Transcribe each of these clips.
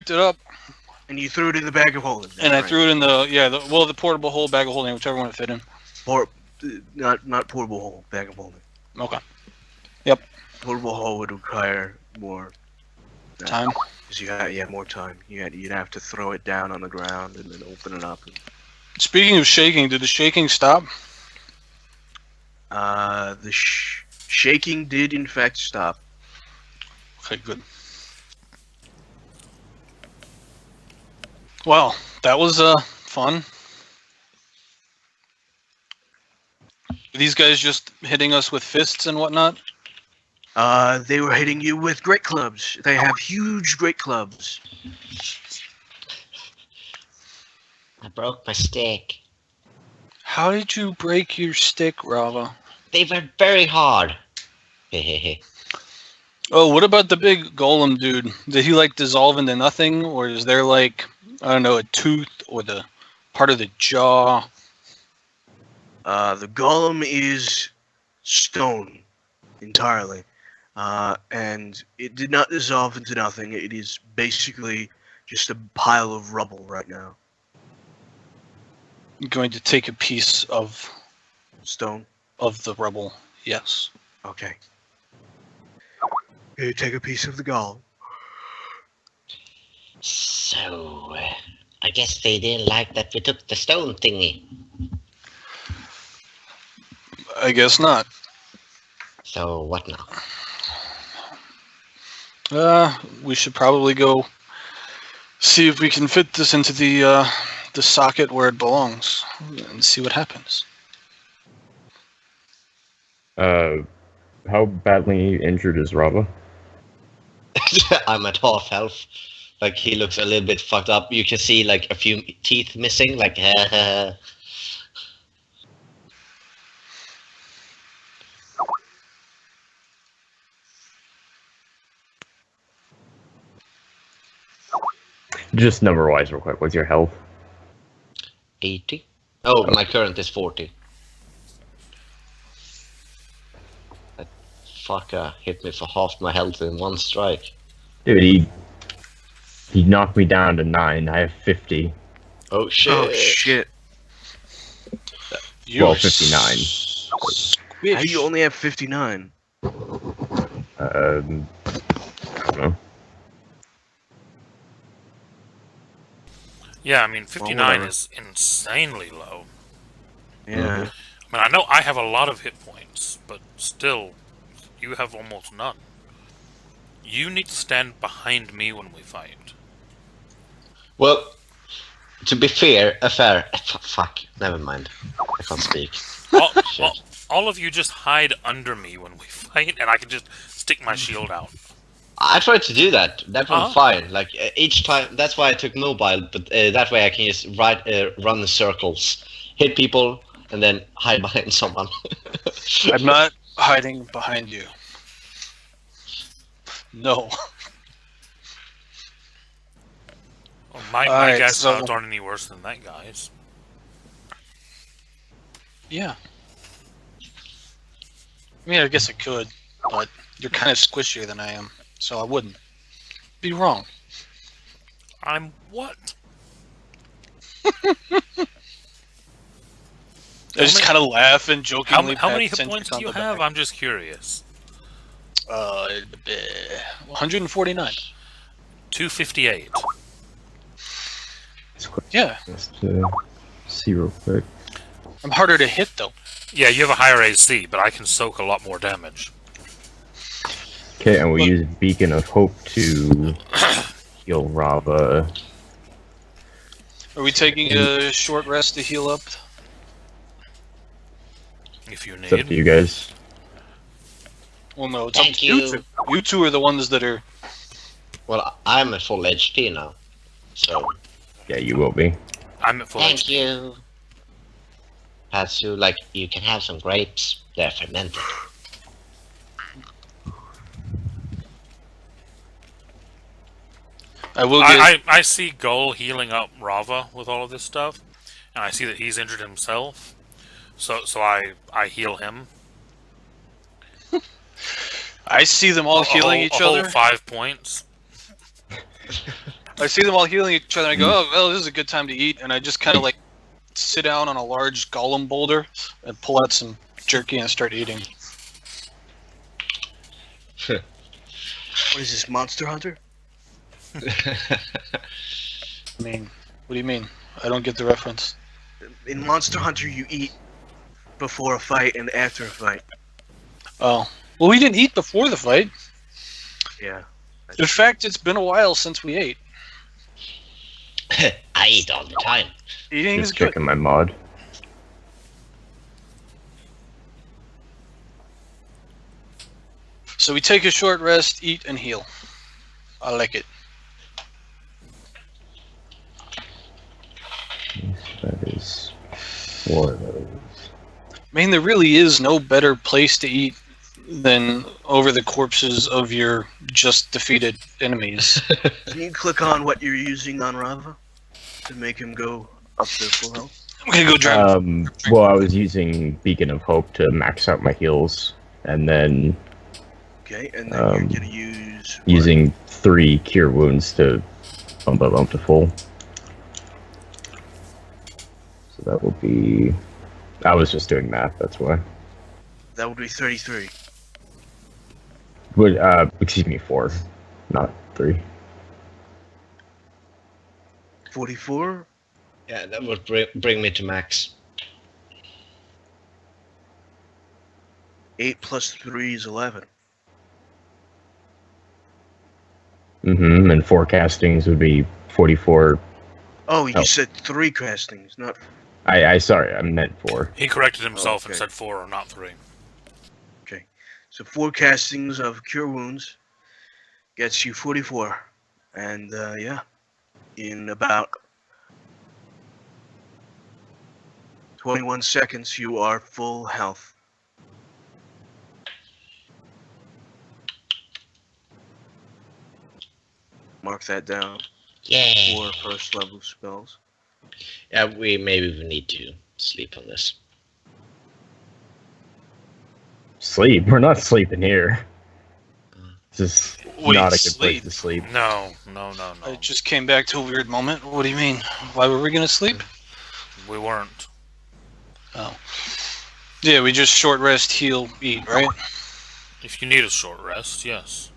picked it up. And you threw it in the bag of holding. And I threw it in the portable hole, bag of holding, whichever one it fit in. Not portable hole, bag of holding. Okay. Yep. Portable hole would require more time. Because you had more time. You'd have to throw it down on the ground and then open it up. Speaking of shaking, did the shaking stop? The shaking did in fact stop. Okay, good. Well, that was fun. Are these guys just hitting us with fists and whatnot? They were hitting you with great clubs. They have huge great clubs. I broke my stick. How did you break your stick, Rava? They were very hard. Hehehe. Oh, what about the big golem dude? Did he like dissolve into nothing, or is there like, I don't know, a tooth or the part of the jaw? The golem is stone entirely, and it did not dissolve into nothing. It is basically just a pile of rubble right now. I'm going to take a piece of Stone. Of the rubble. Yes. Okay. You take a piece of the golem. So, I guess they didn't like that we took the stone thingy. I guess not. So, what now? We should probably go see if we can fit this into the socket where it belongs and see what happens. How badly injured is Rava? I'm at half health. Like, he looks a little bit fucked up. You can see, like, a few teeth missing. Like, Just number-wise real quick, what's your health? 80. Oh, my current is 40. That fucker hit me for half my health in one strike. Dude, he knocked me down to 9. I have 50. Oh shit. Oh shit. Well, 59. How do you only have 59? I don't know. Yeah, I mean, 59 is insanely low. Yeah. I mean, I know I have a lot of hit points, but still, you have almost none. You need to stand behind me when we fight. Well, to be fair, fuck, never mind. I can't speak. All of you just hide under me when we fight, and I can just stick my shield out. I tried to do that. That went fine. Like, each time, that's why I took mobile, but that way I can just run the circles, hit people, and then hide behind someone. I'm not hiding behind you. No. Well, my guys aren't any worse than that guy's. Yeah. I mean, I guess I could, but you're kind of squishier than I am, so I wouldn't. Be wrong. I'm what? I just kind of laugh and jokingly. How many hit points do you have? I'm just curious. 149. 258. Yeah. Just see real quick. I'm harder to hit, though. Yeah, you have a higher AC, but I can soak a lot more damage. Okay, and we use Beacon of Hope to heal Rava. Are we taking a short rest to heal up? If you It's up to need. you guys. Well, no, it's Thank up to you two. You two are the ones that are... Well, I'm at full HP now, so... Yeah, you will be. I'm at full Thank HP. you. Hatsu, like, you can have some grapes. They're fermented. I will get... I see Gull healing up Rava with all of this stuff, and I see that he's injured himself, so I heal him. I see them all healing each a whole other. 5 points. I see them all healing each other. And I go, oh, well, this is a good time to eat. And I just kind of like sit down on a large golem boulder and pull out some jerky and start eating. What is this, Monster Hunter? I mean, what do you mean? I don't get the reference. In Monster Hunter, you eat before a fight and after a fight. Oh. Well, we didn't eat before the fight. Yeah. In fact, it's been a while since we ate. I eat all the time. Eating is Just good. checking my mod. So we take a short rest, eat, and heal. I like it. That is 4 of those. I mean, there really is no better place to eat than over the corpses of your just defeated enemies. Can you click on what you're using on Rava to make him go up to full health? I'm gonna go drop. Well, I was using Beacon of Hope to max out my heals, and then Okay, and then you're gonna use what? using 3 Cure Wounds to bump up to full. So that will be... I was just doing math, that's why. That would be 33. Excuse me, 4, not 3. 44. Yeah, that would bring me to max. 8 plus 3 is 11. And 4 castings would be 44. Oh, you Oh. said 3 castings, not. Sorry, I meant 4. He corrected himself and Okay. said 4 or not 3. Okay. So 4 castings of Cure Wounds gets you 44. And, yeah. In about 21 seconds, you are full health. Mark that down. Yay! 4 first level spells. Yeah, maybe we need to sleep on this. Sleep? We're not sleeping here. This is Wait, not a good sleep? place to sleep. No. I just came back to a weird moment. What do you mean? Why were we gonna sleep? We weren't. Oh. Yeah, we just short rest, heal, eat, right? If you need a short rest, yes.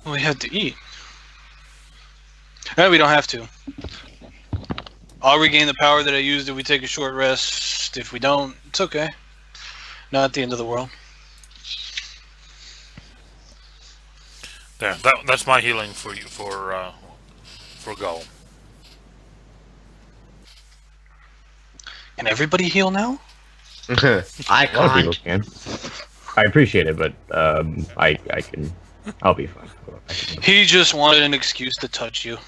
Well, we had to eat. No, we don't have to. I'll regain the power that I used if we take a short rest. If we don't, it's okay. Not the end of the world. There. That's my healing for you for Gull. Can everybody heal now? I A lot of people can't. can. I appreciate it, but I can. I'll be fine. I can- He just wanted an excuse to touch you.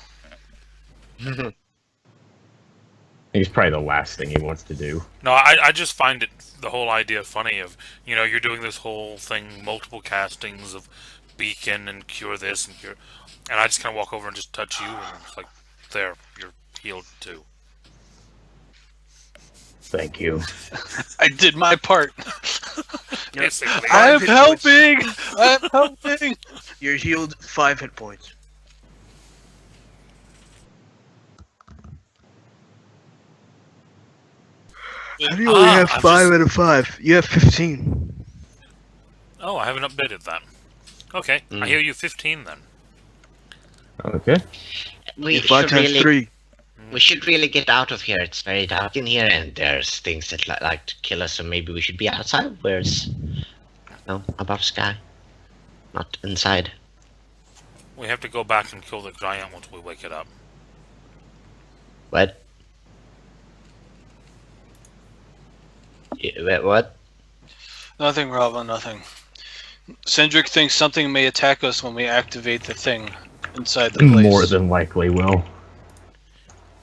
It's probably the last thing he wants to do. No, I just find it, the whole idea funny of, you're doing this whole thing, multiple castings of Beacon and cure this and cure, and I just kind of walk over and just touch you, and it's like, there, you're healed too. Thank you. I did my part. Basically. I'm hit points. helping! I'm helping! You're healed 5 hit points. How do you only have I've 5 just- out of 5? You have 15. Oh, I haven't updated that. Okay, I heal you 15 then. Okay. We 5 should times really, 3. we should really get out of here. It's very dark in here, and there's things that like to kill us. So maybe we should be outside. Where's above sky, not inside. We have to go back and kill the giant once we wake it up. What? What? Nothing, Rava, nothing. Cendric thinks something may attack us when we activate the thing inside the place. More than likely will.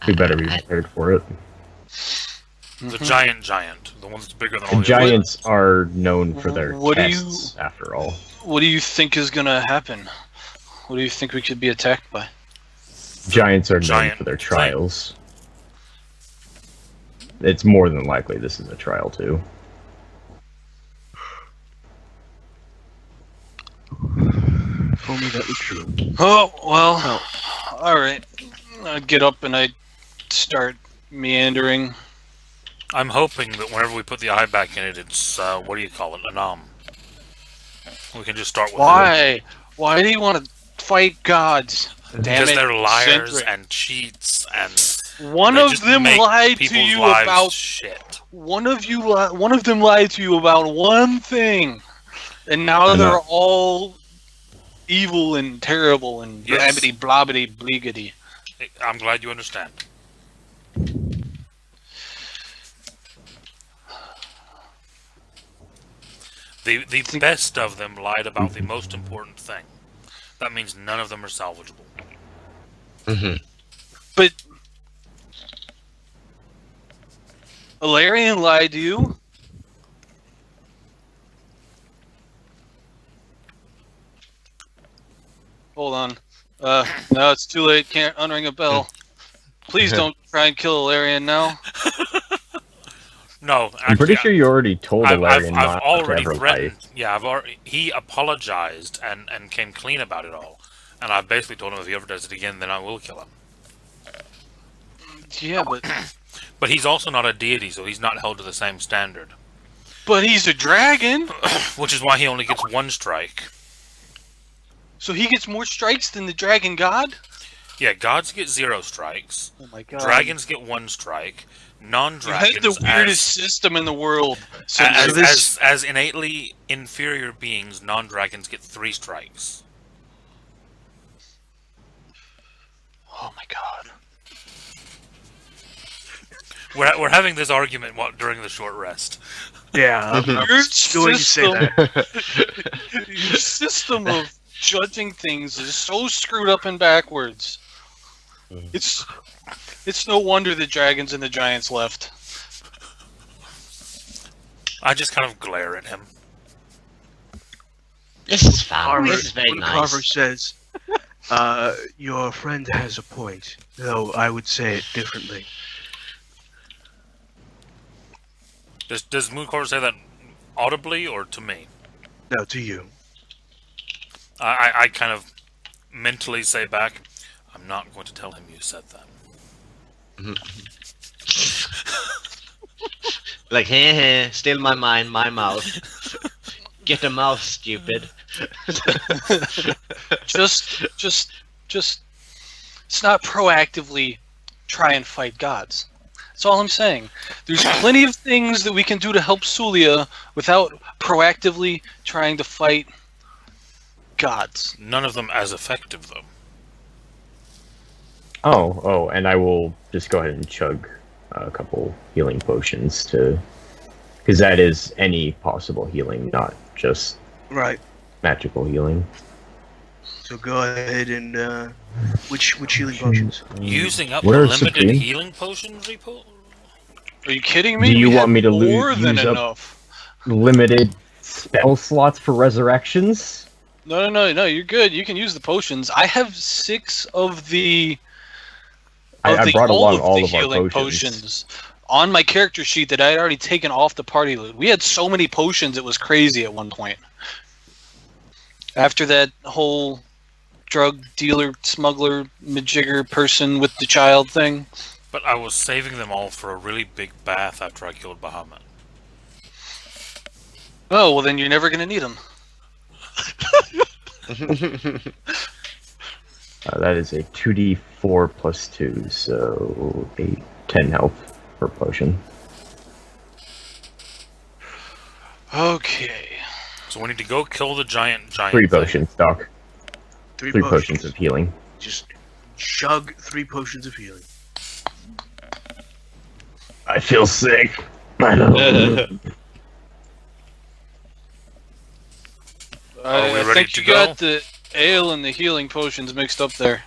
We better be prepared for it. The giant, the one that's bigger than all The the giants are known for their What do tests, after all. What do you think is gonna happen? What do you think we could be attacked by? Giants are known Giant for their thing. trials. It's more than likely this is a trial too. If only that were true. Oh, well, alright. I get up and I start meandering. I'm hoping that whenever we put the eye back in it, it's, what do you call it? Anam. We can just start with it. Why? Why do you want to fight gods? Damn Because it, they're liars Sindri. and cheats and One they of just them make lied to people's you lives about shit. one of them lied to you about one thing, and now I'm they're not- all evil and terrible and Yes. blabbity blobbity bleegity. I'm glad you understand. The best of them lied about the most important thing. That means none of them are salvageable. But Alarian lied to you. Hold on. No, it's too late. Can't unring a bell. Please don't try and kill Alarian now. No, I'm actually, pretty sure you already told I've Alarian I've not to already ever lie. threatened. Yeah, I've already. He apologized and came clean about it all. And I've basically told him if he ever does it again, then I will kill him. Yeah, But he's also not a deity, so he's not held to the same standard. but he's a dragon, Which is why he only gets one strike. so he gets more strikes than the dragon god. Yeah, gods get 0 strikes. Oh my god! Dragons get 1 strike. You Non-dragons had the weirdest system in the world. So as innately inferior beings, non-dragons get 3 strikes. oh my god! We're having this argument during the short rest. Yeah, I'm Your going to say system, that. your system of judging things is so screwed up and backwards. It's no wonder the dragons and the giants left. I just kind of glare at him. This is fun. Carver, This is very when nice. Carver says, your friend has a point, though I would say it differently. Does Mooncore say that audibly or to me? No, to you. I kind of mentally say back, I'm not going to tell him you said that. Like, heh, still my mind, my mouth. Get a mouth, stupid. Just, it's not proactively try and fight gods. That's all I'm saying. There's plenty of things that we can do to help Sulia without proactively trying to fight gods. None of them as effective, though. Oh, and I will just go ahead and chug a couple healing potions to, because that is any possible healing, not just Right. magical healing. So go ahead and, which healing potions? Using up What the are limited Supreme? healing potion repo? Are you kidding me? Do you We want have me to more than use up- enough? Limited spell slots for resurrections? No, you're good. You can use the potions. I have 6 of the I brought along all the of our healing potions. on my character sheet that I had already taken off the party loot. We had so many potions, it was crazy at one point. After that whole drug dealer, smuggler, majigger person with the child thing. But I was saving them all for a really big bath after I killed Bahamut. Oh, well then you're never going to need them. That is a 2d4 plus 2, so 10 health per potion. Okay. So we need to go kill the giant 3 thing. potions, Doc. 3 3 potions of healing. Just chug 3 potions of healing. I feel sick. I know. Are we I ready think to you go? got the ale and the healing potions mixed up there.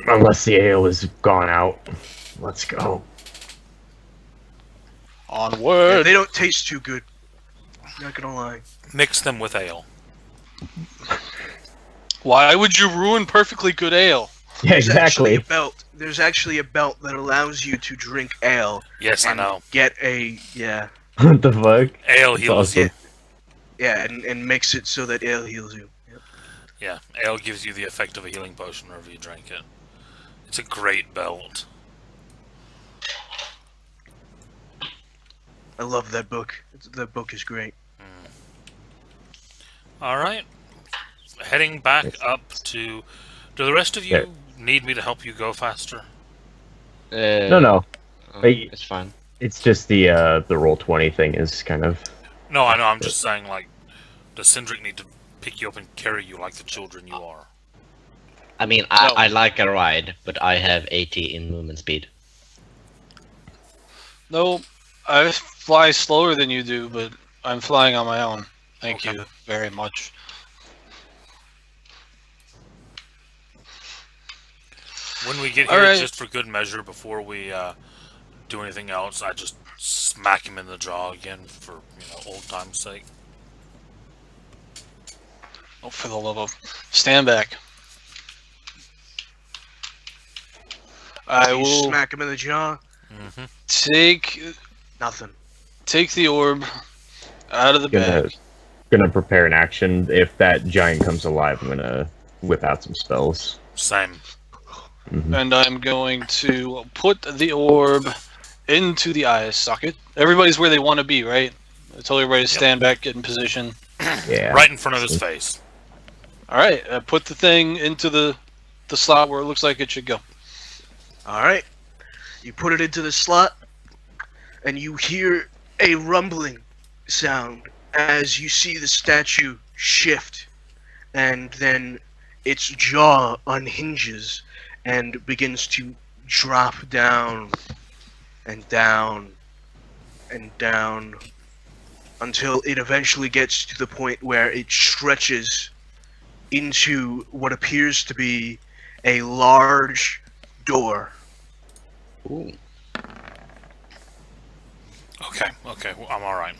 Unless the ale is gone out. Let's go. Yeah, Onward. they don't taste too good. Not gonna lie. Mix them with ale. Why would you ruin perfectly good ale? Yeah, exactly. There's actually a belt that allows you to drink ale Yes, I and know. get a yeah What the fuck? Ale That's heals awesome. you. yeah and mix it so that ale heals you. Yep. Yeah, ale gives you the effect of a healing potion whenever you drink it. It's a great belt. I love that book. That book is great. Alright. Heading back up to... Do the rest of you need me to help you go faster? No. Hey. It's fine. It's just the Roll20 thing is kind of. No, I know, I'm just saying, like, does Cindric need to pick you up and carry you like the children you are? I mean, I like a ride, but I have 80 in movement speed. No, I fly slower than you do, but I'm flying on my own. Thank you very much. When we get here, Alright. just for good measure, before we do anything else, I just smack him in the jaw again for, old time's sake. Oh, for the love of... Stand back. I You will smack him in the jaw. Mm-hmm. Nothing. take the orb out of the bag. Gonna prepare an action. If that giant comes alive, I'm gonna whip out some spells. Same. And I'm going to put the orb into the eye socket. Everybody's where they want to be, right? I told everybody to stand back, get in position. Yeah. Right in front of his face. Alright, I put the thing into the slot where it looks like it should go. Alright. You put it into the slot, and you hear a rumbling sound as you see the statue shift, and then its jaw unhinges and begins to drop down and down and down until it eventually gets to the point where it stretches into what appears to be a large door. Ooh. Okay, well, I'm alright.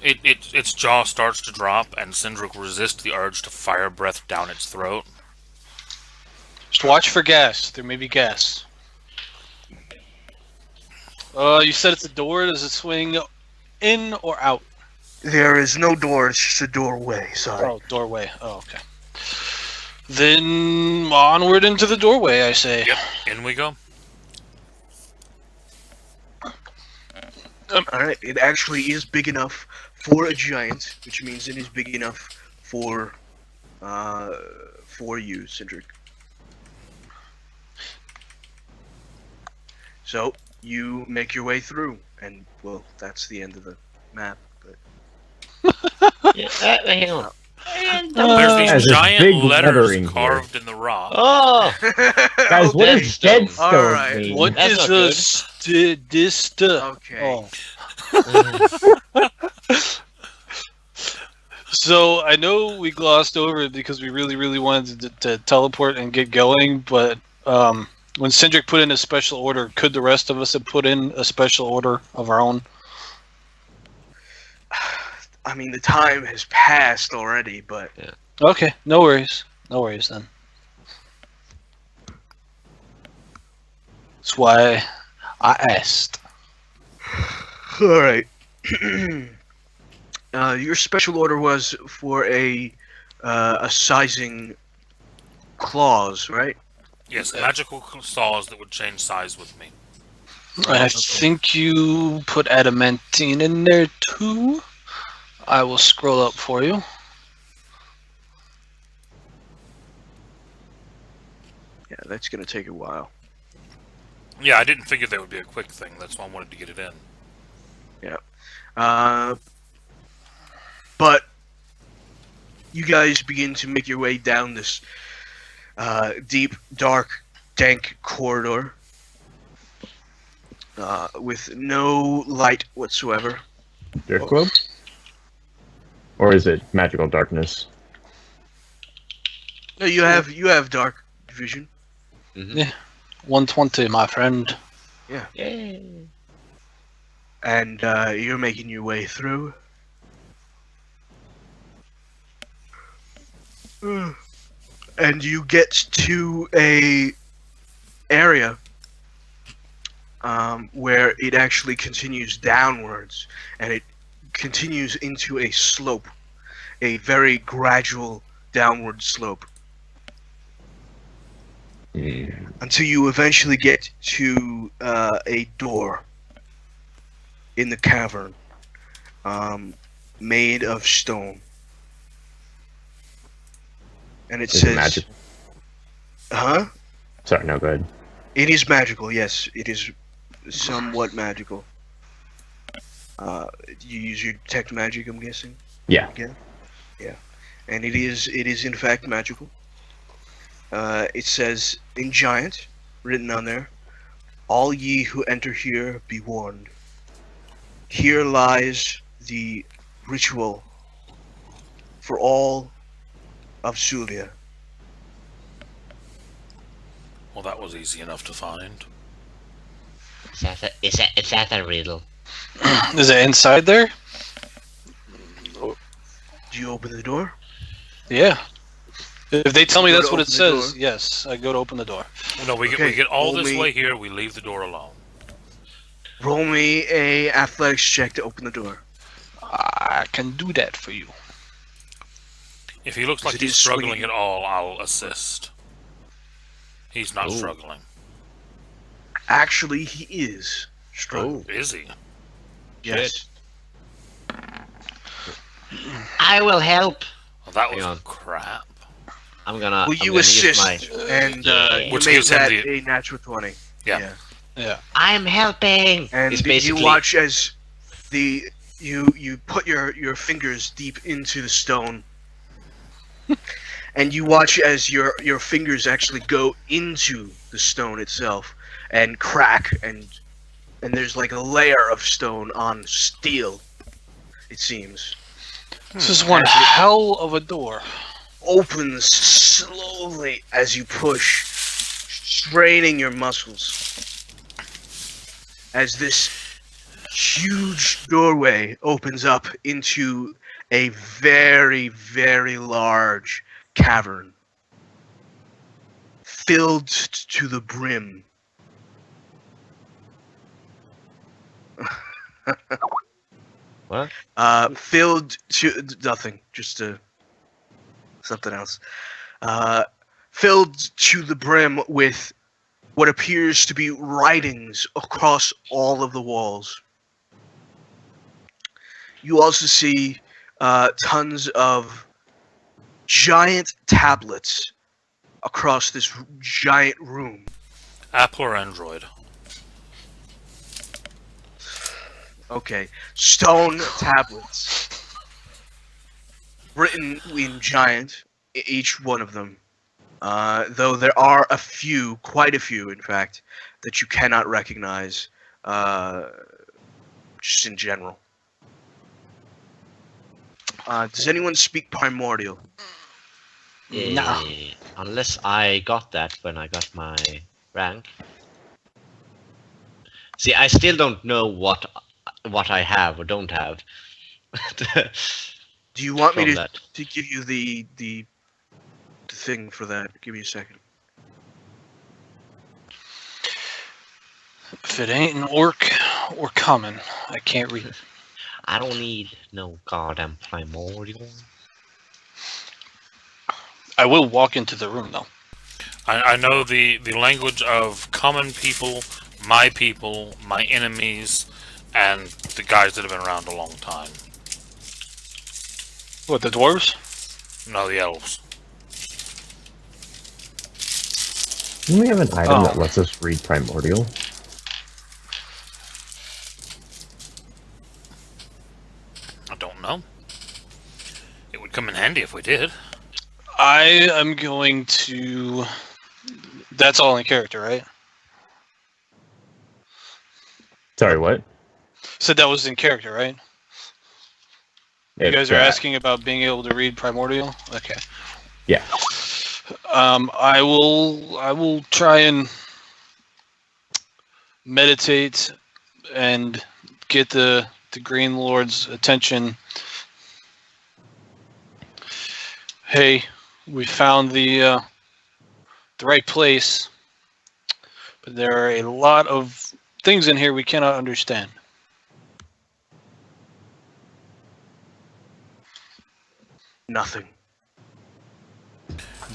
Its jaw starts to drop, and Cindric resists the urge to fire breath down its throat. Just watch for gas. There may be gas. You said it's a door. Does it swing in or out? There is no door, it's just a doorway, sorry. Oh, doorway. Oh, okay. Then onward into the doorway, I say. Yep, in we go. Alright, it actually is big enough for a giant, which means it is big enough for you, Cindric. So, you make your way through, and, well, that's the end of the map, but... Yeah, hang on. There's As these a giant big letters lettering here. carved in the rock. Oh! Guys, what Okay. does deadstone Alright. mean? What That's is not the good. dista? Okay. Oh. So I know we glossed over it because we really wanted to teleport and get going, but when Cindric put in a special order, could the rest of us have put in a special order of our own? I mean, the time has passed already, but... Okay, no worries. No worries then. That's why I asked. Alright. Your special order was for a sizing clause, right? Yes, magical saws that would change size with me. I think you put adamantine in there too. I will scroll up for you. Yeah, that's gonna take a while. Yeah, I didn't figure that would be a quick thing. That's why I wanted to get it in. But you guys begin to make your way down this deep, dark, dank corridor with no light whatsoever. Dirt Club? Or is it magical darkness? No, you have dark vision. 120, my friend. Yay. And you're making your way through. And you get to a area where it actually continues downwards, and it continues into a slope, a very gradual downward slope, until you eventually get to a door in the cavern, made of stone. And it Is it says, magical? "Huh? Sorry, no, go ahead. It is magical. Yes, it is somewhat magical. You use your detect magic, I'm guessing. Yeah. Again, yeah, and it is in fact magical. It says in giant, written on there, "All ye who enter here, be warned. Here lies the ritual for all of Sulia." Well, that was easy enough to find. Is that a riddle? Is it inside there? Do you open the door? Yeah. If they tell me You go that's to what it open the says, door? yes, I go to open the door. No, we Okay, get all this only- way here. We leave the door alone. Roll me a athletics check to open the door. I can do that for you. If he looks like It he's is struggling swinging. at all, I'll assist. He's not Ooh. struggling. Actually, he is struggling. Is he? Yes. I will help. Well, that Hang was on. crap. I'm gonna. Will I'm you gonna use assist? my- And you Which make gives him that the- a natural 20. Yeah. Yeah. I'm helping. And It's basically you watch as you put your fingers deep into the stone, and you watch as your fingers actually go into the stone itself and crack, and there's like a layer of stone on steel. It seems This is one hell of a door. opens slowly as you push, straining your muscles. As this huge doorway opens up into a very, very large cavern, filled to the brim. What? Filled to nothing, just something else. Filled to the brim with what appears to be writings across all of the walls. You also see tons of giant tablets across this giant room. Apple or Android? Okay, stone tablets, written in giant, each one of them. Though there are a few, quite a few, in fact, that you cannot recognize, just in general. Does anyone speak Primordial? Nah. Unless I got that when I got my rank. See, I still don't know what I have or don't have. Do you want me From to, that. to give you the thing for that? Give me a second. If it ain't an orc or common, I can't read it. I don't need no goddamn primordial. I will walk into the room though. I know the language of common people, my enemies, and the guys that have been around a long time. What, the dwarves? No, the elves. Do we have an item Oh. that lets us read Primordial? I don't know. It would come in handy if we did. I am going to... That's all in character, right? Sorry, what? Said that was in character, right? You If, guys are asking about being able to read Primordial? Okay. Yeah. I will try and meditate and get the Green Lord's attention. Hey, we found the right place, but there are a lot of things in here we cannot understand. Nothing.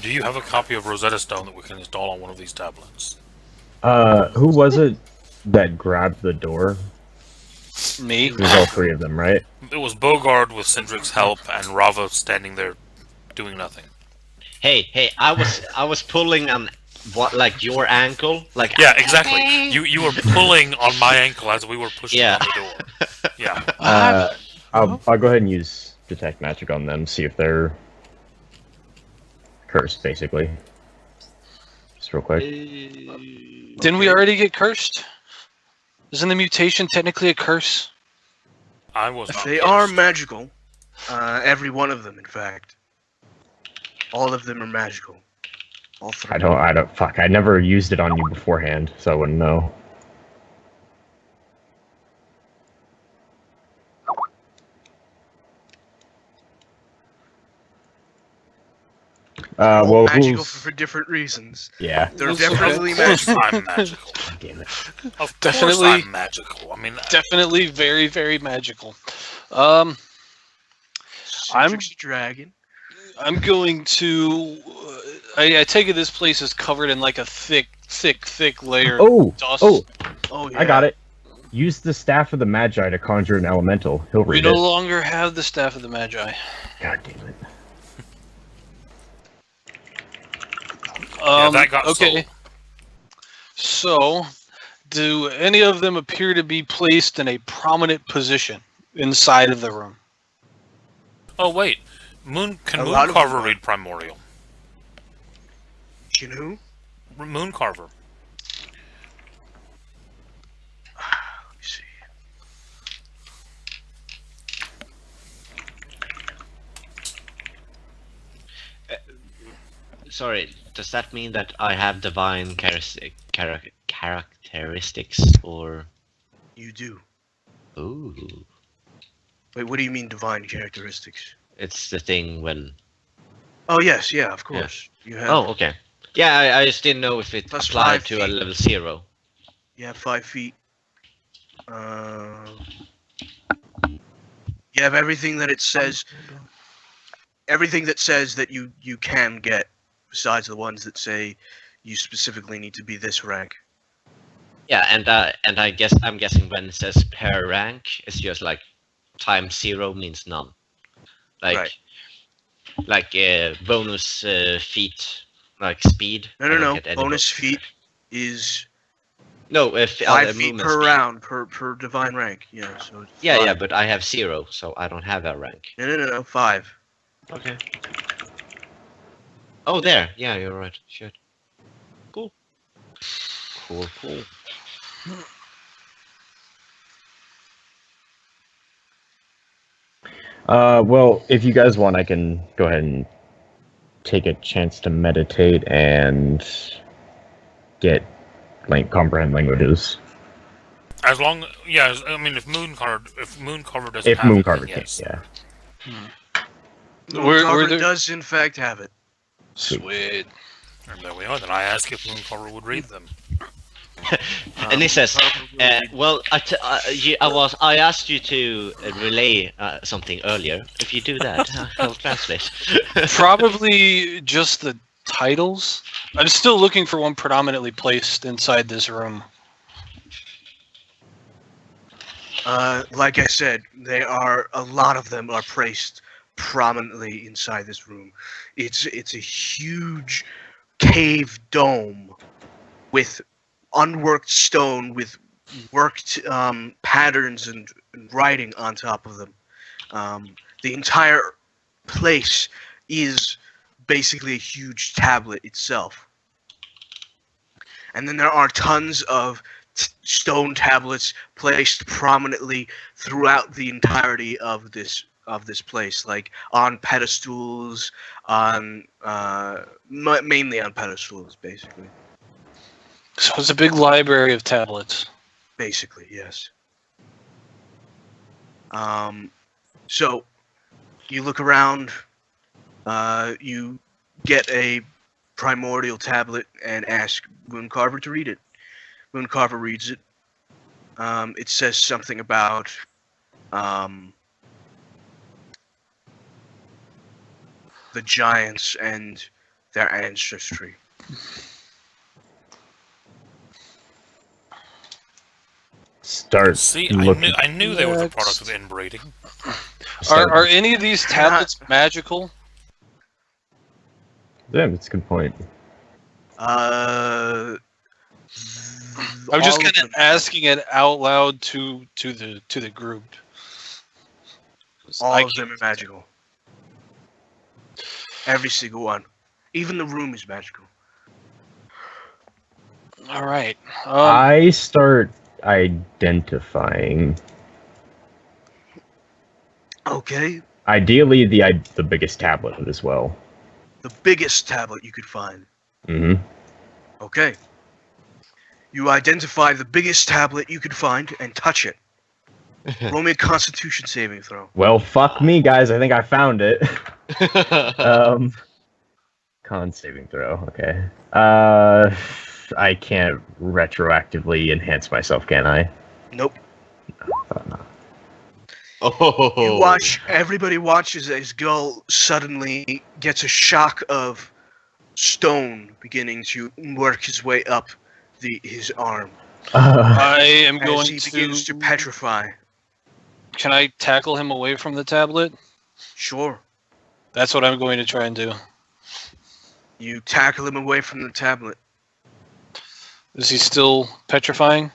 Do you have a copy of Rosetta Stone that we can install on one of these tablets? Who was it that grabbed the door? Me. It was all three of them, right? It was Bogard with Cindric's help and Rava standing there doing nothing. Hey, I was pulling on what, like your ankle, like Yeah, exactly. You were pulling on my ankle as we were pushing Yeah. on the door. Yeah. I'll go ahead and use detect magic on them, see if they're cursed, basically. Just real quick. Didn't we already get cursed? Isn't the mutation technically a curse? I was not They cursed. are magical. Every one of them, in fact. All of them are magical. All three. I don't. Fuck. I never used it on you beforehand, so I wouldn't know. All Well, magical who's... for different reasons. Yeah. They're Who's- definitely Of course magical. I'm magical. Damn it. Of Definitely- course I'm magical. I mean, Definitely very, very magical. I'm Cindric's a dragon. going to. I take it this place is covered in like a thick layer Oh! of dust. Oh! Oh yeah. I got it. Use the Staff of the Magi to conjure an elemental. He'll We read no it. longer have the Staff of the Magi. God damn it. that got okay. So, do any of them appear to be placed in a prominent position inside of the room? oh wait, can A lot of Mooncarver them are. read Primordial? You know? Mooncarver. Let me see. Sorry, does that mean that I have divine characteristics, or? You do. Ooh, Wait, what do you mean divine characteristics? it's the thing when. Oh yes, yeah, of course. You have. Oh, okay. Yeah, I just didn't know if it Plus applied 5 to a feet. level 0. You have 5 feet. You have everything that it says. Everything that says that you can get, besides the ones that say you specifically need to be this rank. Yeah, and I'm guessing when it says per rank, it's just like times 0 means none. Like, Right. like bonus feet, like speed. I don't No. get any Bonus feet is No, if 5 feet movement per speed. round per divine rank. Yeah, so it's Yeah, 5. yeah, but I have 0, so I don't have a rank. No, 5. Okay. Oh, there. Yeah, you're right. Shit. Cool. Cool. Well, if you guys want, I can go ahead and take a chance to meditate and get comprehend languages. As long, yeah. I mean, if Mooncarver doesn't If have it, Mooncarver then can, yes. yeah. Were Mooncarver there- does in fact have it. Sweet. And there we are. Then I ask if Mooncarver would read them. And he says, Mooncarver will well, I asked you to relay something earlier. If you do that, I'll translate. Probably just the titles. I'm still looking for one predominantly placed inside this room. Like I said, a lot of them are placed prominently inside this room. It's a huge cave dome with unworked stone with worked patterns and writing on top of them. The entire place is basically a huge tablet itself. And then there are tons of stone tablets placed prominently throughout the entirety of this place, like on pedestals, on mainly on pedestals, basically. So it's a big library of tablets. Basically, yes. So you look around, you get a primordial tablet and ask Mooncarver to read it. Mooncarver reads it. It says something about the giants and their ancestry. Start See, looking. I knew they were the Next. product of inbreeding. Are any of these tablets magical? Yeah, that's a good point. Uh, I'm just all kind of of them- asking it out loud to the group. 'Cause All I of them are magical. Every single one. Even the room is magical. All right. I start identifying. Okay, Ideally, the biggest tablet as well. the biggest tablet you could find. Mm-hmm. Okay. You identify the biggest tablet you could find and touch it. Roll me a Constitution saving throw. Well, fuck me, guys. I think I found it. Con saving throw. Okay. I can't retroactively enhance myself, can I? Nope. Thought not. Oh. You watch. Everybody watches as Gull suddenly gets a shock of stone beginning to work his way up his arm I am as going he begins to petrify. Can I tackle him away from the tablet? Sure. That's what I'm going to try and do. You tackle him away from the tablet. Is he still petrifying?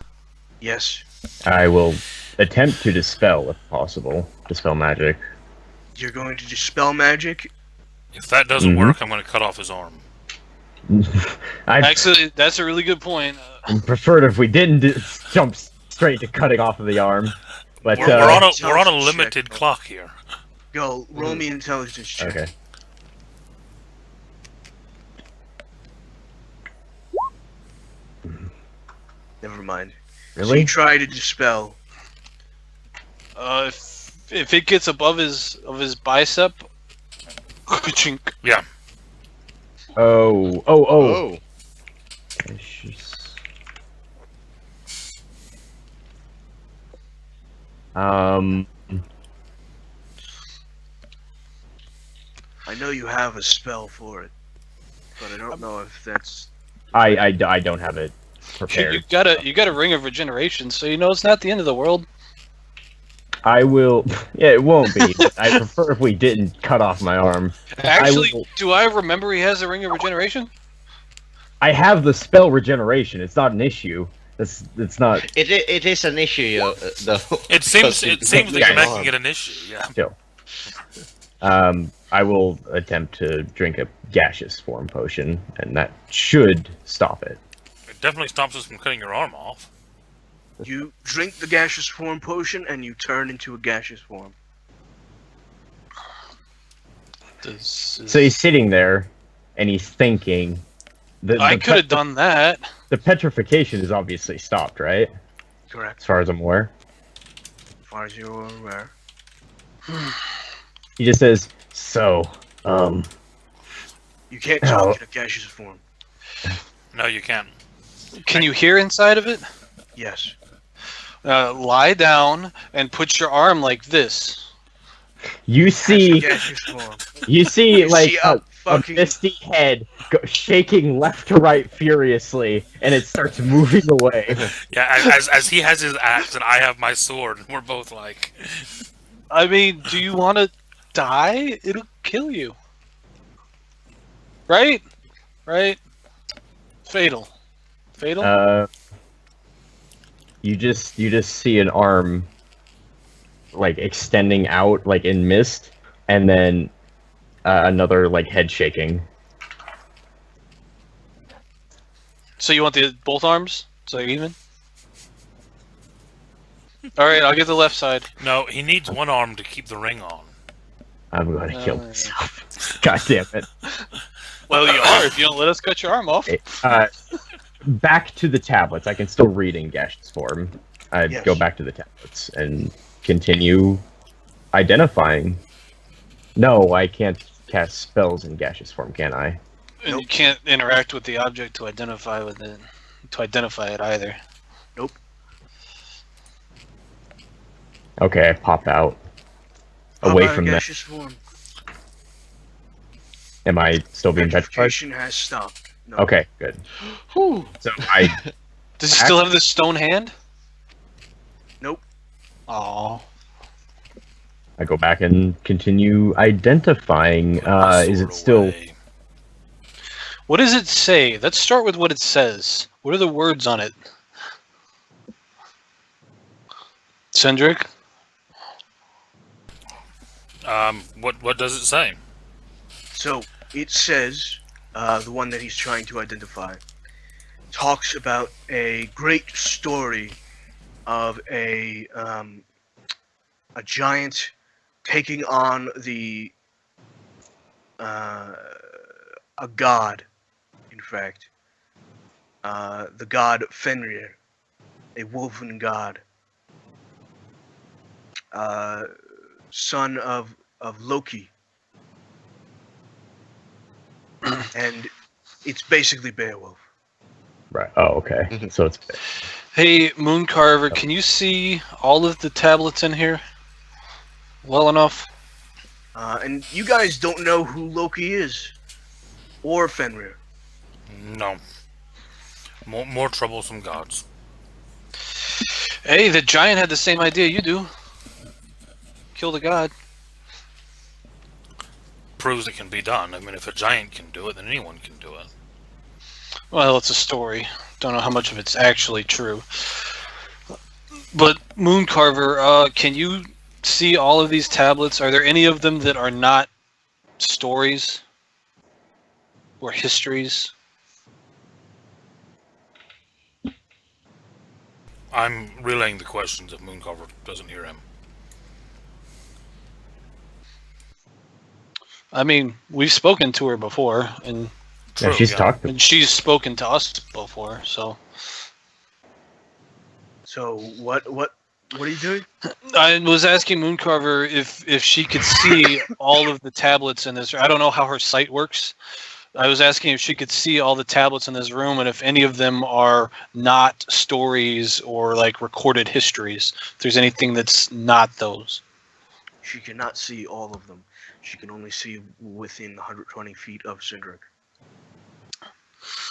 Yes. I will attempt to dispel, if possible. Dispel magic. You're going to dispel magic. If that doesn't Mhm. work, I'm going to cut off his arm. I Actually, that's a really good point. preferred if we didn't jump straight to cutting off of the arm. But We're on a Intelligence check, limited though. clock here. Go. Roll me intelligence check. okay. Never mind. So Really? you try to dispel. If it gets above his bicep, chink. Yeah. Oh. Oh. Um. I know you have a spell for it, but I don't know if that's. I don't have it You prepared. got a ring of regeneration, so you know it's not the end of the world. I will. Yeah, it won't be. I prefer if we didn't cut off my arm. Actually, will- do I remember he has a ring of regeneration? I have the spell regeneration. It's not an issue. It's not. It is an issue, though. It seems that Yeah. you're making it an issue. Yeah. Still. I will attempt to drink a gaseous form potion, and that should stop it. It definitely stops us from cutting your arm off. You drink the gaseous form potion and you turn into a gaseous form. So he's sitting there, and he's thinking. I could have done that. The petrification is obviously stopped, right? Correct. As far as I'm aware. As far as you're aware. He just says, "So, You can't Oh. talk in a gaseous form. No, you can't. Can you hear inside of it? Yes. Lie down and put your arm like this. you That's the see, gaseous form. you see, You like see a fucking. misty head shaking left to right furiously, and it starts moving away." Yeah, as he has his axe and I have my sword, and we're both like, I mean, do you want to die? It'll kill you. Right? Right? Fatal. Fatal? You just see an arm like extending out like in mist, and then another like head shaking. So you want both arms? So you're even? Alright, I'll get the left side. no, he needs one arm to keep the ring on. I'm going to kill yeah. myself. God damn it. Well, you are if you don't let us cut your arm off. Back to the tablets. I can still read in gaseous form. I'd Yes. go back to the tablets and continue identifying. No, I can't cast spells in gaseous form, can I? And you can't interact with the object to identify with it. To identify it either. Okay, I pop out. How Away about a from that. gaseous form? Am I still being petrified? Petrification has stopped. No. Okay, good. Whew. So I Does he still have the stone hand? Nope. Oh. go back and continue identifying. Is it still? What does it say? Let's start with what it says. What are the words on it? Cindric? What does it say? So it says the one that he's trying to identify talks about a great story of a giant taking on a god, in fact, the god Fenrir, a wolven god, son of Loki. And it's basically Beowulf. Right. Oh, okay. So it's Hey, Mooncarver, can you see all of the tablets in here? Well enough? And you guys don't know who Loki is, or Fenrir. No. More troublesome gods. Hey, the giant had the same idea you do. Kill the god. Proves it can be done. I mean, if a giant can do it, then anyone can do it. Well, it's a story. Don't know how much of it's actually true. But Mooncarver, can you see all of these tablets? Are there any of them that are not stories or histories? I'm relaying the questions if Mooncarver doesn't hear him. I mean, we've spoken to her before, and True, she's talked. she's spoken to us before, so... So what are you doing? I was asking Mooncarver if she could see all of the tablets in this. I don't know how her sight works. I was asking if she could see all the tablets in this room and if any of them are not stories or like recorded histories. If there's anything that's not those. She cannot see all of them. She can only see within 120 feet of Cindric.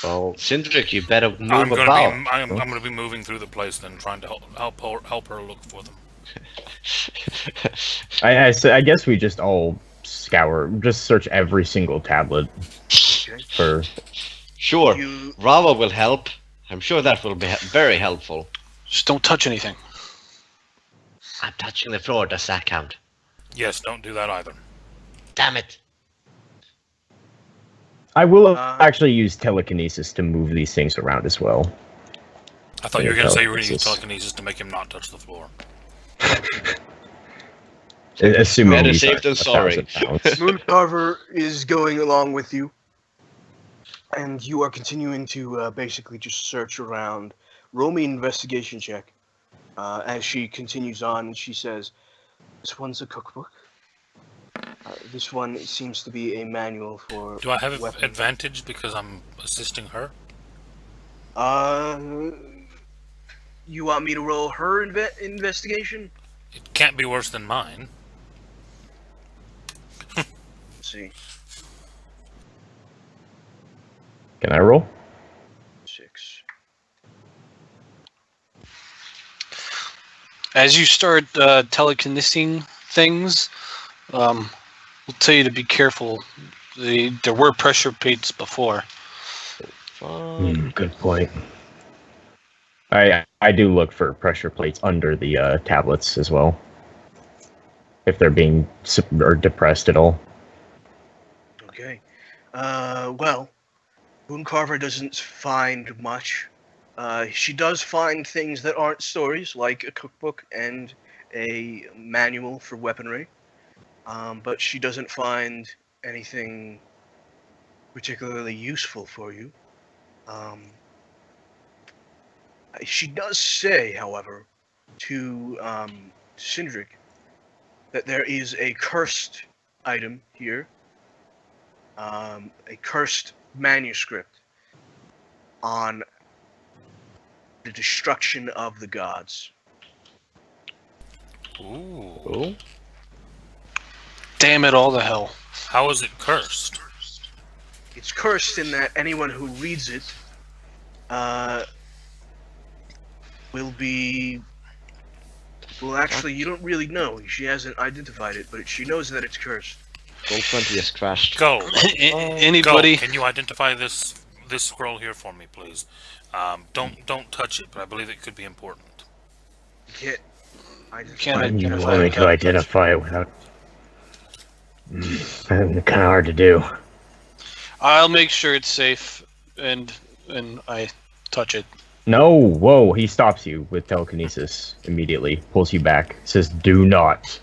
Well, Cindric, you better move I'm about. gonna be moving through the place then, trying to help her look for them. I guess we just all just search every single tablet Okay. for. Sure, You Rava will help. I'm sure that will be very helpful. Just don't touch anything. I'm touching the floor. Does that count? Yes, don't do that either. Damn it! I will Uh, actually use telekinesis to move these things around as well. I thought you were gonna say you were gonna use Telekinesis. telekinesis to make him not touch the floor. Assuming Better these safe are than 1,000 sorry. pounds. Mooncarver is going along with you, and you are continuing to basically just search around. Roll me an investigation check as she continues on, and she says, "This one's a cookbook. This one seems to be a manual for Do I have weapons." advantage because I'm assisting her? You want me to roll her investigation? It can't be worse than mine. Let's see. Can I roll? 6. As you start telekinesing things, we'll tell you to be careful. There were pressure plates before. Good point. I do look for pressure plates under the tablets as well, if they're being or depressed at all. Okay. Well, Mooncarver doesn't find much. She does find things that aren't stories, like a cookbook and a manual for weaponry. But she doesn't find anything particularly useful for you. She does say, however, to Cindric that there is a cursed item here, a cursed manuscript on the destruction of the gods. Ooh. Oh, Damn it all to hell. How is it cursed? It's cursed in that anyone who reads it will be. Well, actually, you don't really know. She hasn't identified it, but she knows that it's cursed. Roll20 just crashed. Go. Anybody? Go. Can you identify this scroll here for me, please? Don't touch it, but I believe it could be important. You can't. Can't You identify want me it to without identify it without. Kind of hard to do. I'll make sure it's safe, and I touch it. No, whoa! He stops you with telekinesis immediately, pulls you back, says, "Do not.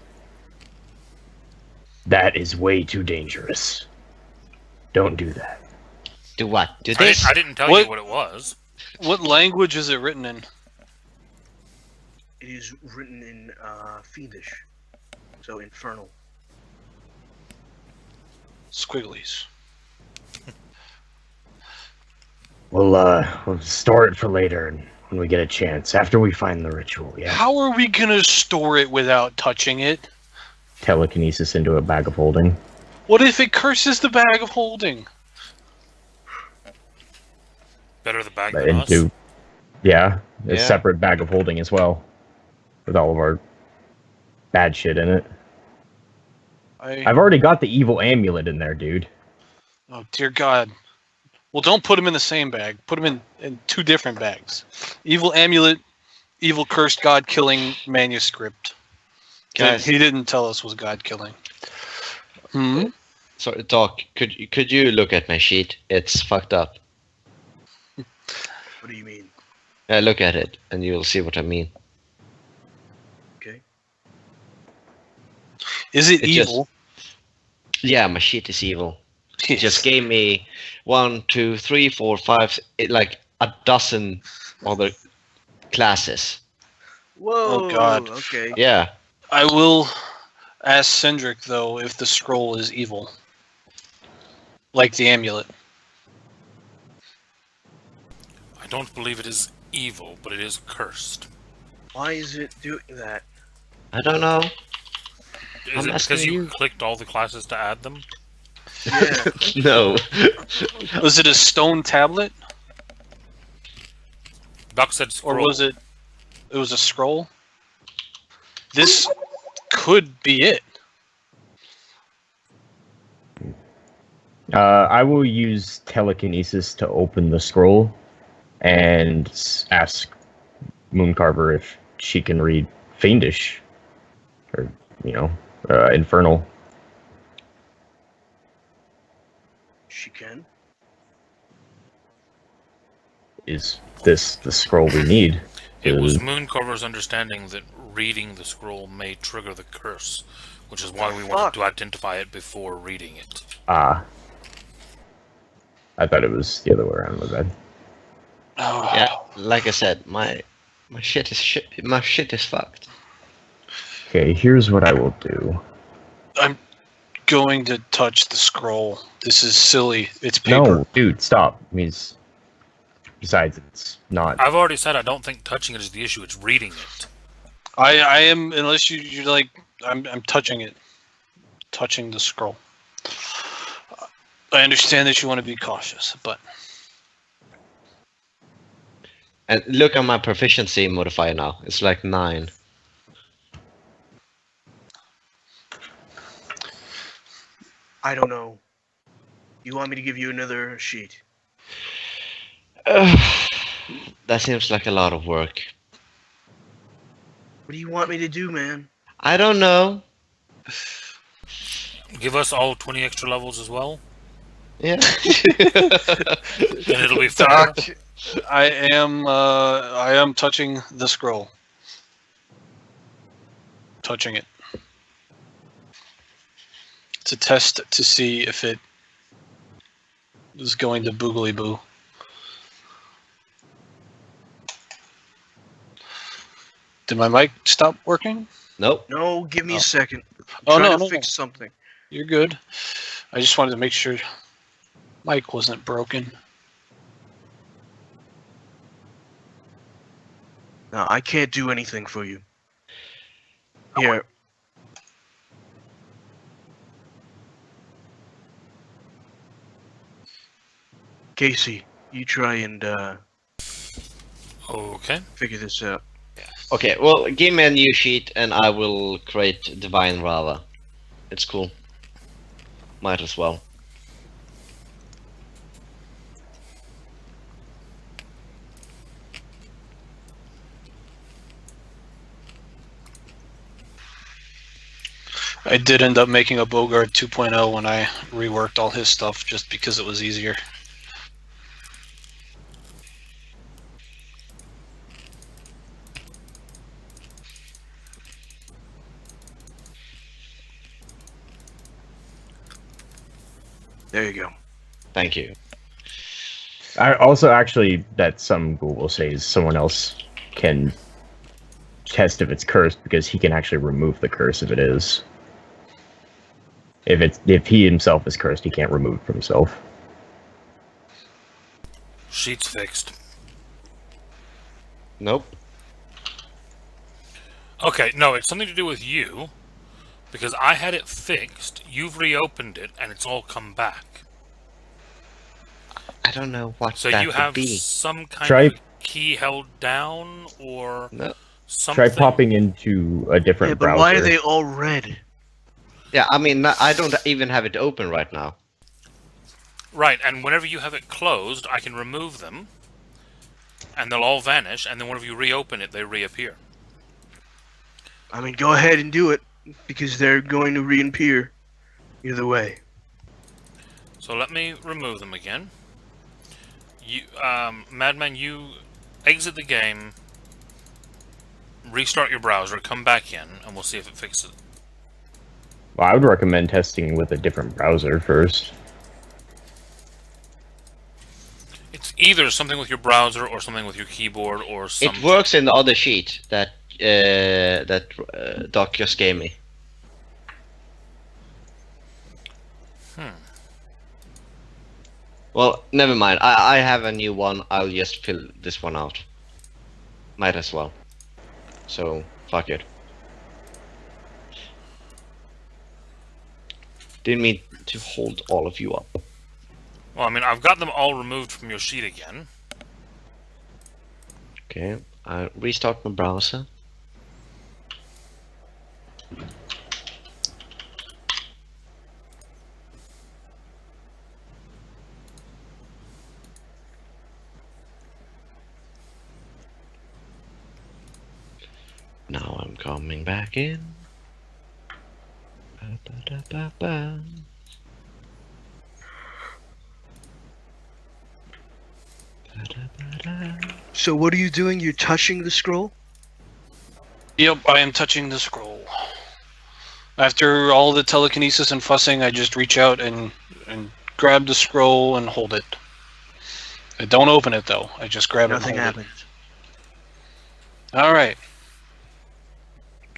That is way too dangerous. Don't do that." Do what? Do this? I didn't tell What? you what it was. What language is it written in? It is written in Fiendish, so infernal. Squigglies. We'll store it for later, and when we get a chance, after we find the ritual. Yeah. How are we gonna store it without touching it? Telekinesis into a bag of holding. What if it curses the bag of holding? Better the bag But than us. into, yeah, a Yeah. separate bag of holding as well, with all of our bad shit in it. I've already got the evil amulet in there, dude. Oh dear God. Well, don't put them in the same bag. Put them in two different bags. Evil amulet, evil cursed god killing manuscript. Guys. He didn't tell us was god killing. Hmm? Sorry, Doc. Could you look at my sheet? It's fucked up. What do you mean? Look at it, and you'll see what I mean. Okay. Is it It just- evil? Yeah, my sheet is evil. It just gave me 1, 2, 3, 4, 5, like a dozen other classes. Whoa. God. Okay. Yeah. I will ask Cendric though if the scroll is evil, like the amulet. I don't believe it is evil, but it is cursed. Why is it doing that? I don't know. Is I'm it asking because you you. clicked all the classes to add them? Yeah. No. Was it a stone tablet, Doc said or scroll. was it? It was a scroll. This could be it. I will use telekinesis to open the scroll and ask Mooncarver if she can read Fiendish, or Infernal. She can. Is this the scroll we need? It was Is- Mooncarver's understanding that reading the scroll may trigger the curse, which is why we Fuck. wanted to identify it before reading it. I thought it was the other way around. My bad. Oh. Yeah, like I said, my shit is fucked. Okay, here's what I will do. I'm going to touch the scroll. This is silly. It's paper. No, dude, stop. Besides, it's not. I've already said I don't think touching it is the issue, it's reading it. I am, unless you're like, I'm touching it. Touching the scroll. I understand that you want to be cautious, but And look at my proficiency modifier now. It's like 9. I don't know. You want me to give you another sheet? That seems like a lot of work. What do you want me to do, man? I don't know. Give us all 20 extra levels as well, Yeah. and it'll be fair. Doc, I am touching the scroll. Touching it. It's a test to see if it is going to boogly boo. Did my mic stop working? Nope. No, give me Oh. a second. I'm Oh, trying no, to no, fix something. You're good. I just wanted to make sure mic wasn't broken. No, I can't do anything for you. Here. Casey, you try and Okay. figure this out. Okay, well, give me a new sheet and I will create Divine Rava. It's cool. Might as well. I did end up making a Bogart 2.0 when I reworked all his stuff just because it was easier. There you go. Thank you. I also actually that some Google says someone else can test if it's cursed because he can actually remove the curse if it is. If he himself is cursed, he can't remove it from himself. Sheet's fixed. Nope. Okay, no, it's something to do with you. Because I had it fixed, you've reopened it, and it's all come back. I don't know what So that you would have be. some kind Try- of key held down, or No. something. Try popping into a different Yeah, but browser. why are they all red? Yeah, I mean, I don't even have it open right now. Right, and whenever you have it closed, I can remove them, and they'll all vanish, and then whenever you reopen it, they reappear. I mean, go ahead and do it, because they're going to reappear either way. So let me remove them again. You, Madman, you exit the game, restart your browser, come back in, and we'll see if it fixes it. Well, I would recommend testing with a different browser first. It's Either something with your browser or something with your keyboard or some. It works in the other sheet that Doc just gave me. Well, never mind. I have a new one. I'll just fill this one out. Might as well. So, fuck it. Didn't mean to hold all of you up. Well, I mean, I've got them all removed from your sheet again. Okay, I'll restart my browser. Now I'm coming back in. Ba-ba-da-ba-ba. Ba-da-ba-da. So what are you doing? You're touching the scroll? Yep, I am touching the scroll. After all the telekinesis and fussing, I just reach out and grab the scroll and hold it. I don't open it though. I just grab Nothing it and hold happens. it. All right.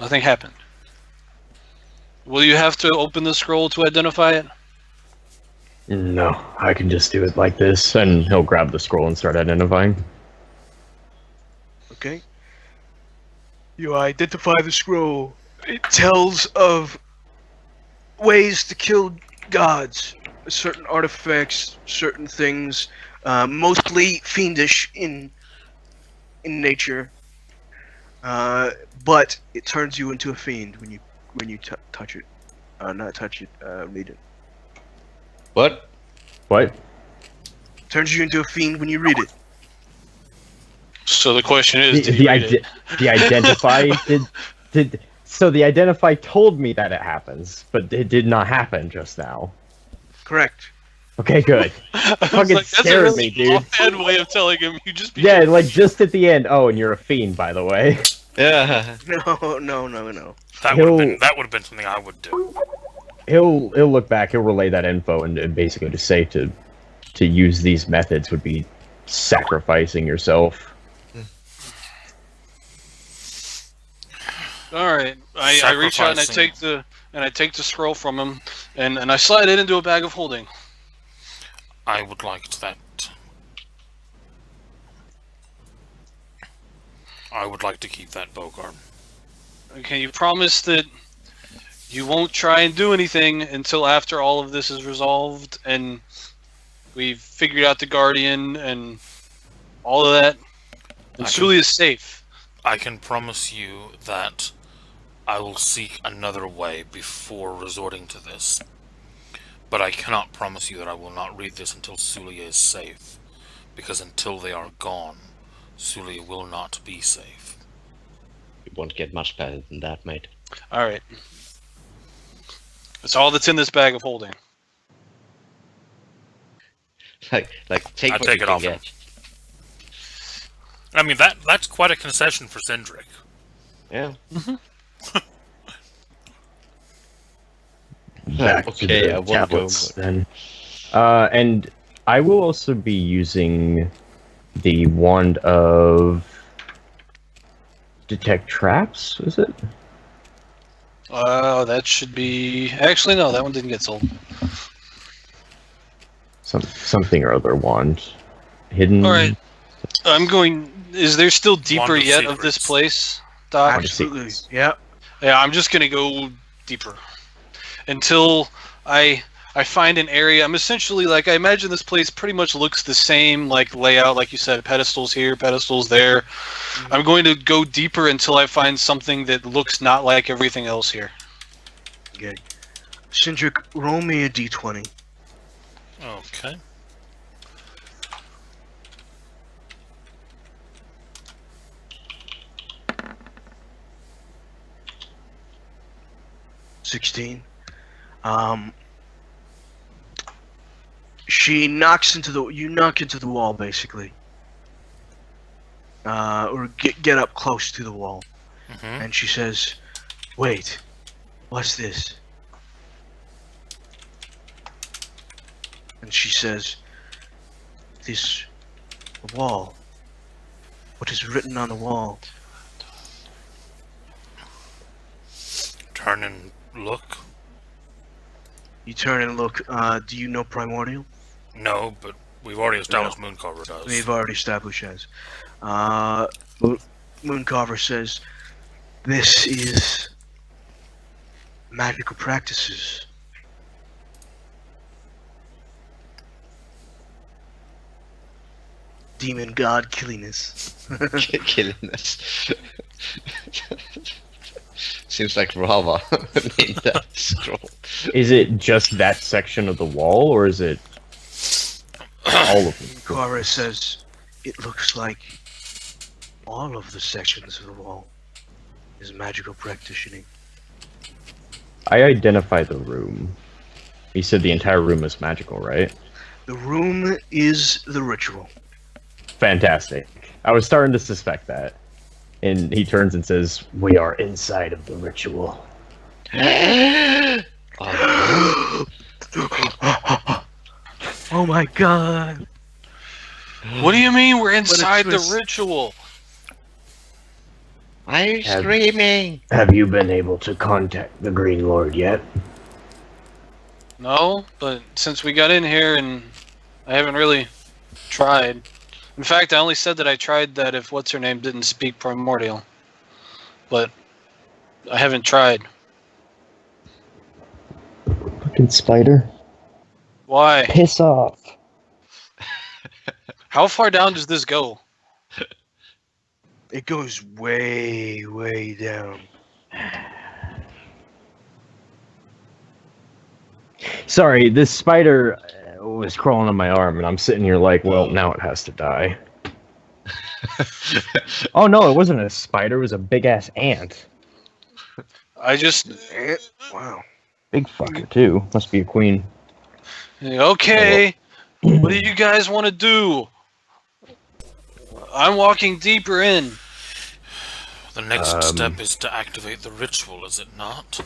Nothing happened. Will you have to open the scroll to identify it? No, I can just do it like this, and he'll grab the scroll and start identifying. Okay. You identify the scroll. It tells of ways to kill gods, certain artifacts, certain things, mostly fiendish in nature. But it turns you into a fiend when you touch it. Not touch it. Read it. What? What? Turns you into a fiend when you read it. So the question is, did The, you read it? the identify so the identify told me that it happens, but it did not happen just now. Correct. Okay, good. I was Fucking like, that's a scared really me, dude. offhand way of telling him you just. Yeah, like just at the end. Oh, and you're a fiend, by the way. Yeah. No. That would have been something I would do. He'll look back. He'll relay that info and basically just say to use these methods would be sacrificing yourself. All right, I reach out and I take the scroll from him, and I slide it into a bag of holding. I would like that. I would like to keep that Bogart. Can you promise that you won't try and do anything until after all of this is resolved and We've figured out the Guardian and all of that. And I Sully is safe. I can promise you that I will seek another way before resorting to this. But I cannot promise you that I will not read this until Sully is safe. Because until they are gone, Sully will not be safe. It won't get much better than that, mate. All right. That's all that's in this bag of holding. Like take I'd what take you it can off him. get. I mean, that's quite a concession for Cindric. Yeah. Back Okay, to the I won't go, tablets then. And I will also be using the wand of detect traps. Is it? That should be... Actually, no, that one didn't get sold. Something or other wand. Hidden. All right. I'm going... Is there still deeper Wand of yet of this Secrets. place, Doc? Absolutely. Yeah. Yeah, I'm just going to go deeper. Until I find an area. I'm essentially, like, I imagine this place pretty much looks the same, like, layout, like you said, pedestals here, pedestals there. I'm going to go deeper until I find something that looks not like everything else here. Okay. Cindric, roll me a d20. Okay. $16. She knocks into the. You knock into the wall, basically. Or get up close to the wall, Mm-hmm. and she says, "Wait, what's this?" And she says, "This wall. What is written on the wall?" Turn and look. You turn and look. Do you know Primordial? No, but we've already established Mooncarver does. We've already established as. Mooncarver says, "This is magical practices. Demon god killingness." Killing us. Seems like Rava made that scroll. Is it just that section of the wall, or is it all of them? Mooncarver says, "It looks like all of the sections of the wall is magical practicing." I identify the room. You said the entire room is magical, right? The room is the ritual. Fantastic. I was starting to suspect that. And he turns and says, "We are inside of the ritual." Oh, Oh my god. What do you mean we're a inside the twist. ritual? why are you screaming? Have you been able to contact the Green Lord yet? No, but since we got in here and I haven't really tried. In fact, I only said that I tried that if what's-her-name didn't speak Primordial. But I haven't tried. Fucking spider. Why? Piss off. How far down does this go? It goes way, way down. Sorry, this spider was crawling on my arm, and I'm sitting here like, well, now it has to die. Oh no, it wasn't a spider, it was a big-ass ant. I just... Wow. Big fucker, too. Must be a queen. Okay, what do you guys want to do? I'm walking deeper in. The next step is to activate the ritual, is it not?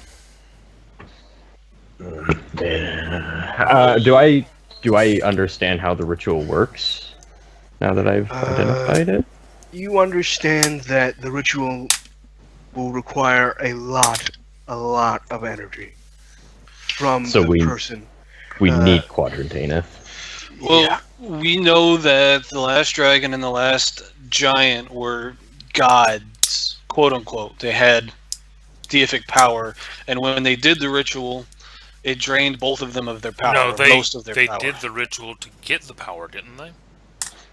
Do I understand how the ritual works? Now that I've identified it? You understand that the ritual will require a lot of energy from So the person. We need Quadrantaneth. Well, we know that the last dragon and the last giant were gods, quote unquote. They had deific power, and when they did the ritual, it drained both of them of their power. No, most of their they power. did the ritual to get the power, didn't they?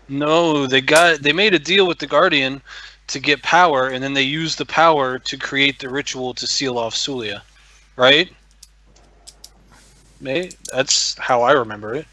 No, they made a deal with the Guardian to get power, and then they used the power to create the ritual to seal off Sulia, right? That's how I remember it.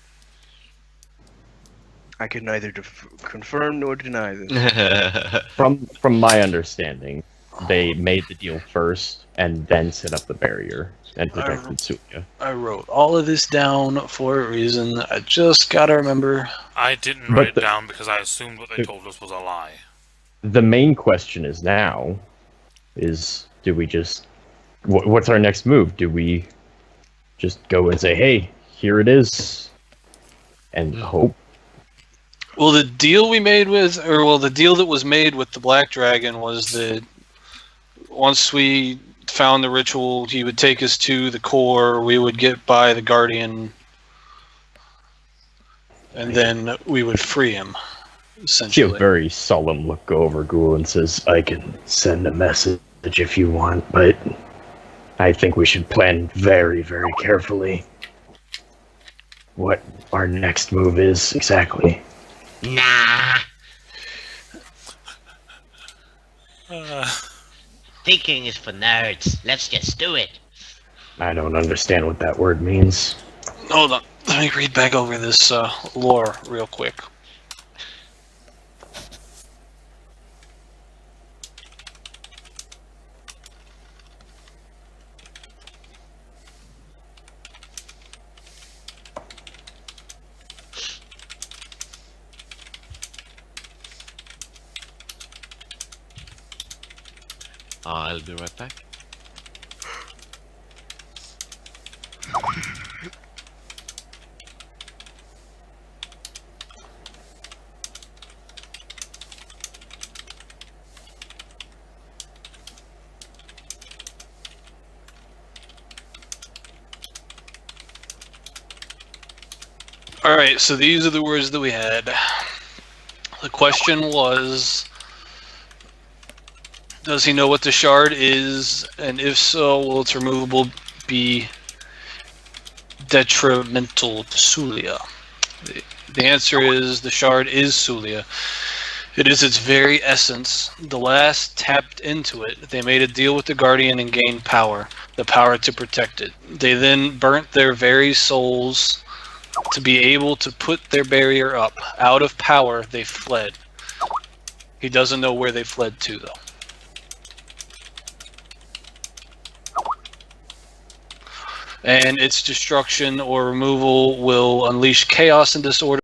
I can neither confirm nor deny this. From my understanding, they made the deal first and then set up the barrier and protected Sulia. I wrote all of this down for a reason. I just gotta remember. I didn't But write it the- down because I assumed what they told us was a lie. The main question is now, do we just, what's our next move? Do we just go and say, hey, here it is, and hope? Well, the deal the deal that was made with the Black Dragon was that once we found the ritual, he would take us to the core, we would get by the Guardian, and then we would free him, See a essentially. very solemn look go over Ghoul and says, I can send a message if you want, but I think we should plan very, very carefully what our next move is exactly. Nah. Uh, Thinking is for nerds. Let's just do it. I don't understand what that word means. Hold on. Let me read back over this lore real quick. I'll be right back. Alright, so these are the words that we had. The question was, does he know what the shard is? And if so, will its removable be detrimental to Sulia? The answer is the shard is Sulia. It is its very essence. The last tapped into it. They made a deal with the Guardian and gained power. The power to protect it. They then burnt their very souls to be able to put their barrier up. Out of power, they fled. He doesn't know where they fled to, though. And its destruction or removal will unleash chaos and disorder